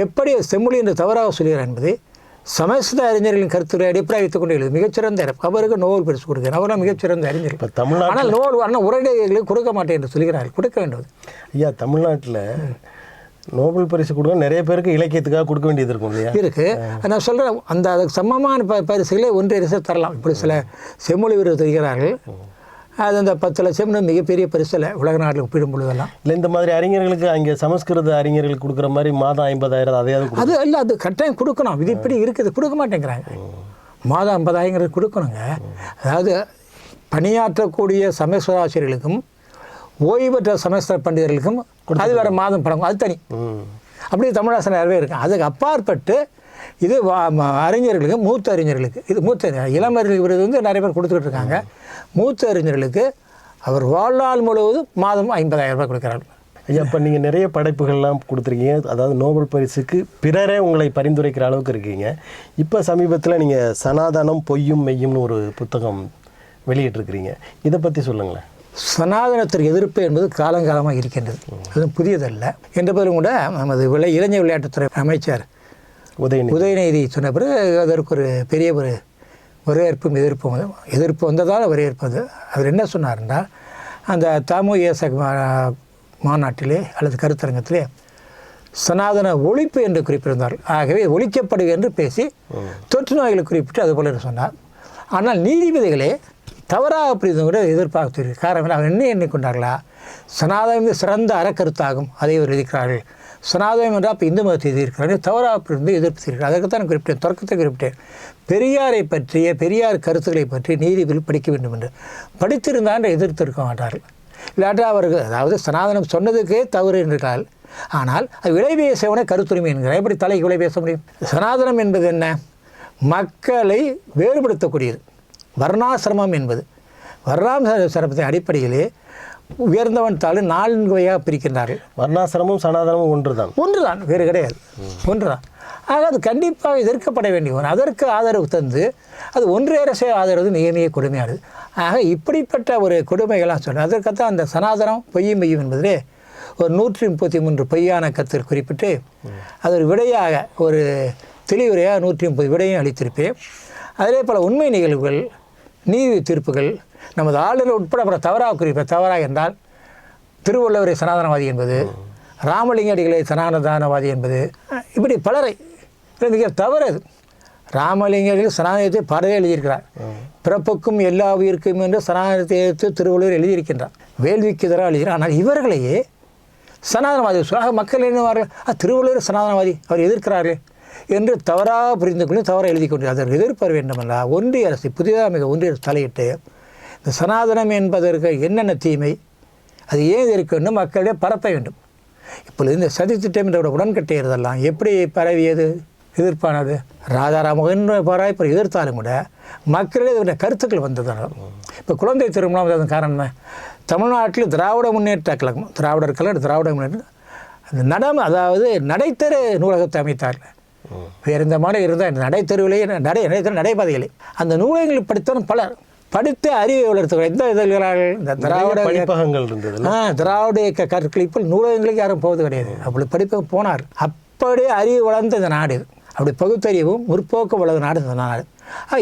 எப்படி செம்மொழி என்று தவறாக சொல்கிறார் என்பதை சமஸ்கிருத அறிஞர்களின் கருத்துக்களை அடிப்படை வைத்துக் கொண்டு எழுது மிகச்சிறந்த அவருக்கு நோபல் பரிசு கொடுக்கிறார். அவரெல்லாம் மிகச்சிறந்த அறிஞர். இப்போ தமிழ்நாடு ஆனால் நோபல் உரைநடைகளுக்கு கொடுக்க மாட்டேன் என்று சொல்கிறார்கள். கொடுக்க வேண்டும். ஐயா, தமிழ்நாட்டில் நோபல் பரிசு கொடுக்க நிறைய பேருக்கு இலக்கியத்துக்காக கொடுக்க வேண்டியது இருக்கும் இல்லையா? இருக்குது. நான் சொல்கிறேன், அந்த அதுக்கு சமமான பரிசுகளை ஒன்றிய அரசு தரலாம். இப்படி சில செம்மொழி விருது தருகிறார்கள். அது அந்த 10 லட்சம் மிகப்பெரிய பரிசில் உலக நாட்டில் ஒப்பிடும் பொழுதெல்லாம் இல்லை. இந்த மாதிரி அறிஞர்களுக்கு அங்கே சமஸ்கிருத அறிஞர்களுக்கு கொடுக்குற மாதிரி மாதம் 50,000 அதையாவது அது இல்லை, அது கட்டாயம் கொடுக்கணும். விதிப்படி இருக்குது, கொடுக்க மாட்டேங்கிறாங்க. மாதம் 50,000 கொடுக்கணுங்க. அதாவது பணியாற்றக்கூடிய சமஸ்கிருத ஆசிரியர்களுக்கும் ஓய்வு பெற்ற சமஸ்கிருத பண்டிதர்களுக்கும் அது வேறு மாதம் படம், அது தனி. அப்படியே தமிழாசன் நிறையவே இருக்கு. அதுக்கு அப்பாற்பட்டு இது அறிஞர்களுக்கு, மூத்த அறிஞர்களுக்கு, இது மூத்த இளமறிஞர் விருது வந்து நிறைய பேர் கொடுத்துக்கிட்டு இருக்காங்க. மூத்த அறிஞர்களுக்கு அவர் வாழ்நாள் முழுவதும் மாதம் 50,000 ரூபாய் கொடுக்குறாரு. ஐயா, இப்போ நீங்கள் நிறைய படைப்புகள்லாம் கொடுத்துருக்கீங்க. அதாவது நோபல் பரிசுக்கு பிறரே உங்களை பரிந்துரைக்கிற அளவுக்கு இருக்கீங்க. இப்போ சமீபத்தில் நீங்கள் சனாதனம் பொய்யும் மெய்யும்னு ஒரு புத்தகம் வெளியிட்டிருக்கிறீங்க. இதை பற்றி சொல்லுங்களேன். சனாதனத்திற்கு எதிர்ப்பு என்பது காலங்காலமாக இருக்கின்றது, அது புதியதல்ல. என்ற பிறகு கூட நமது இளைஞர் விளையாட்டுத்துறை அமைச்சர் உதயநிதி சொன்ன பிறகு அதற்கு ஒரு பெரிய ஒரு வரவேற்பும் எதிர்ப்பு வந்ததால் வரவேற்பது. அவர் என்ன சொன்னார்னா, அந்த தாமுக மாநாட்டிலே அல்லது கருத்தரங்கத்திலே சனாதன ஒழிப்பு என்று குறிப்பிட்டிருந்தார். ஆகவே ஒழிக்கப்படுக என்று பேசி தொற்று நோய்களை குறிப்பிட்டு அதுபோல சொன்னார். ஆனால் நீதிபதிகளே தவறாக புரிந்து கூட எதிர்ப்பாக தெரியும். காரணம் அவர் என்ன எண்ணிக்கொண்டார்களா, சனாதனம் சிறந்த அறக்கருத்தாகும், அதை அவர் எதிர்க்கிறார்கள். சனாதனம் என்றால் இப்போ இந்து மதத்தை எதிர்க்கிறார்கள், தவறாக புரிந்து எதிர்ப்பு தெரிவிக்கிறார். அதற்குத்தான் குறிப்பிட்டேன், தொடக்கத்தை குறிப்பிட்டேன். பெரியாரை பற்றிய பெரியார் கருத்துக்களை பற்றி நீதிபதி படிக்க வேண்டும் என்று படித்திருந்தால் எதிர்த்திருக்க மாட்டார்கள். இல்லாட்டா அவர்கள் அதாவது சனாதனம் சொன்னதுக்கே தவறு என்றால், ஆனால் அது விலை பேசவனே கருத்துரிமை என்கிறார். எப்படி தலைக்கு விலை பேச முடியும்? சனாதனம் என்பது என்ன? மக்களை வேறுபடுத்தக்கூடியது. வர்ணாசிரமம் என்பது வர்ணாசிரமத்தின் அடிப்படையிலே உயர்ந்தவன் தாழ்வு 4 வகையாக பிரிக்கின்றார்கள். வர்ணாசிரமும் சனாதனமும் ஒன்றுதான், வேறு கிடையாது, ஒன்றுதான். ஆக அது கண்டிப்பாக எதிர்க்கப்பட வேண்டிய ஒன்று. அதற்கு ஆதரவு தந்து அது ஒன்றிய அரசே ஆதரவு மிக மிக கொடுமையானது. ஆக இப்படிப்பட்ட ஒரு கொடுமைகள்லாம் சொல்கிறேன். அதற்கத்தான் அந்த சனாதனம் பொய்யும் மெய்யும் என்பதிலே ஒரு 133 பொய்யான கருத்தில் குறிப்பிட்டு அது ஒரு விடையாக ஒரு தெளிவுரையாக 130 விடையும் அளித்திருப்பேன். அதே போல் உண்மை நிகழ்வுகள், நீதி தீர்ப்புகள், நமது ஆளுநர் உட்பட அப்புறம் தவறாக குறிப்பேன். தவறாக என்றால் திருவள்ளுவரை சனாதனவாதி என்பது, ராமலிங்க அடிகளை சனாதனவாதி என்பது, இப்படி பலரை மிக தவறு. அது ராமலிங்கர்கள் சனாதனத்தை பறவை எழுதியிருக்கிறார். பிறப்புக்கும் எல்லா உயிருக்கும் என்று சனாதனத்தை எடுத்து திருவள்ளுவர் எழுதியிருக்கின்றார். வேள்விக்கு எதிராக எழுதுகிறார். ஆனால் இவர்களையே சனாதனவாதி மக்கள் என்னவார்கள், திருவள்ளுவர் சனாதனவாதி, அவர் எதிர்க்கிறார்கள் என்று தவறாக புரிந்து கொண்டு தவறாக எழுதி கொண்டு அதற்கு எதிர்ப்பற வேண்டுமல்ல. ஒன்றிய அரசு புதிதாக மிக ஒன்றிய அரசு தலையிட்டு இந்த சனாதனம் என்பதற்கு என்னென்ன தீமை, அது ஏன் இருக்குன்னு மக்களிடையே பரப்ப வேண்டும். இப்பொழுது இந்த சதி திட்டம் என்ற உடன்கட்டையதெல்லாம் எப்படி பரவியது, எதிர்ப்பானது? ராஜாராமன் இப்போ எதிர்த்தாலும் கூட மக்களிடையே இதோட கருத்துக்கள் வந்ததுனால. இப்போ குழந்தை திருமணம் அதன் காரணம் தமிழ்நாட்டில் திராவிட முன்னேற்ற கழகம், திராவிடர் கழகம், திராவிட முன்னேற்ற அந்த அதாவது நடைத்தர நூலகத்தை அமைத்தார்கள். வேறு இந்த மாதிரி இருந்தால் நடைத்தருவிலேயே நடைபாதைகளே அந்த நூலகங்களை படித்தவன் பலர் படித்து அறிவை வளர்த்து எந்த இதழ்களால் இந்த திராவிட படிப்பகங்கள் இருந்தது. திராவிட இயக்க கற்களிப்போல் நூலகங்களுக்கு யாரும் போவது கிடையாது. அப்படி படிப்ப போனார். அப்படியே அறிவு வளர்ந்த இந்த நாடு, அப்படி பகுத்தறிவும் முற்போக்கு வளர்ந்த நாடு இந்த நாடு.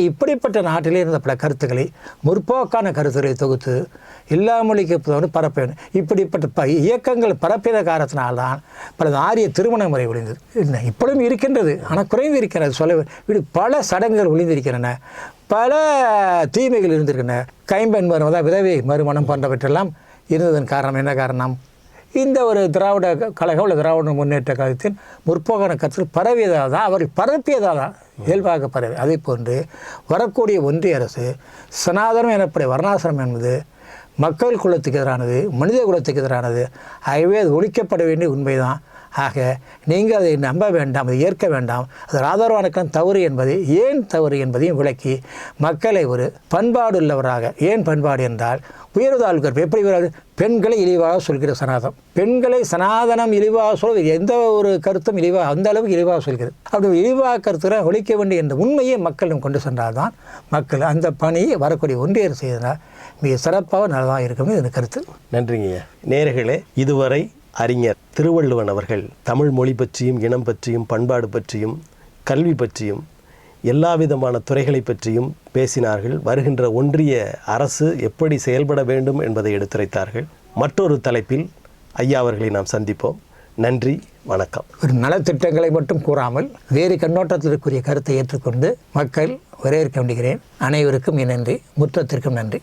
இப்படிப்பட்ட நாட்டிலே இருந்த பல கருத்துக்களை, முற்போக்கான கருத்துக்களை தொகுத்து எல்லா மொழிக்கு பரப்ப வேண்டும். இப்படிப்பட்ட இயக்கங்கள் பரப்பிய காரணத்தினால்தான் பல ஆரிய திருமண முறை ஒழிந்தது. இல்லை இப்பொழுதும் இருக்கின்றது, ஆனால் குறைந்து இருக்கிறது. இப்படி பல சடங்குகள் ஒழிந்திருக்கின்றன, பல தீமைகள் இருந்திருக்கின்றன. கைம்பெண் மருமதான் விதவை மறுமணம் போன்றவற்றெல்லாம் இருந்ததன் காரணம் என்ன காரணம்? இந்த ஒரு திராவிட கழகம் உள்ள திராவிட முன்னேற்ற கழகத்தின் முற்போக்கான கருத்துக்கள் பரவியதால் தான், அவர்கள் பரப்பியதால் தான் இயல்பாக பரவி. அதே போன்று வரக்கூடிய ஒன்றிய அரசு சனாதனம் எனப்படைய வர்ணாசிரமம் என்பது மக்கள் குலத்துக்கு எதிரானது, மனித குலத்துக்கு எதிரானது. ஆகவே அது ஒழிக்கப்பட வேண்டிய உண்மைதான். ஆக நீங்கள் அதை நம்ப வேண்டாம், அதை ஏற்க வேண்டாம். அது ஆதரவான தவறு என்பதை ஏன் தவறு என்பதையும் விளக்கி மக்களை ஒரு பண்பாடு உள்ளவராக, ஏன் பண்பாடு என்றால் உயர்தாழ்வு எப்படி பெண்களை இழிவாக சொல்கிற சனாதனம், பெண்களை சனாதனம் இழிவாக சொல்வது எந்த ஒரு கருத்தும் இழிவாக அந்த அளவுக்கு இழிவாக சொல்கிறது. அப்படி இழிவாக கருத்துக்களை ஒழிக்க வேண்டும் என்ற உண்மையை மக்களும் கொண்டு சென்றால்தான் மக்கள் அந்த பணியை வரக்கூடிய ஒன்றிய அரசு செய்தால் மிக சிறப்பாக நல்லதாக இருக்கும் இந்த கருத்து. நன்றிங்க நேயர்களே. இதுவரை அறிஞர் திருவள்ளுவன் அவர்கள் தமிழ் மொழி பற்றியும் இனம் பற்றியும் பண்பாடு பற்றியும் கல்வி பற்றியும் எல்லா விதமான துறைகளை பற்றியும் பேசினார்கள். வருகின்ற ஒன்றிய அரசு எப்படி செயல்பட வேண்டும் என்பதை எடுத்துரைத்தார்கள். மற்றொரு தலைப்பில் ஐயா அவர்களை நாம் சந்திப்போம். நன்றி, வணக்கம். ஒரு நலத்திட்டங்களை மட்டும் கூறாமல் வேறு கண்ணோட்டத்திற்குரிய கருத்தை ஏற்றுக்கொண்டு மக்கள் வரவேற்க வேண்டுகிறேன். அனைவருக்கும் என் நன்றி, முற்றத்திற்கும் நன்றி.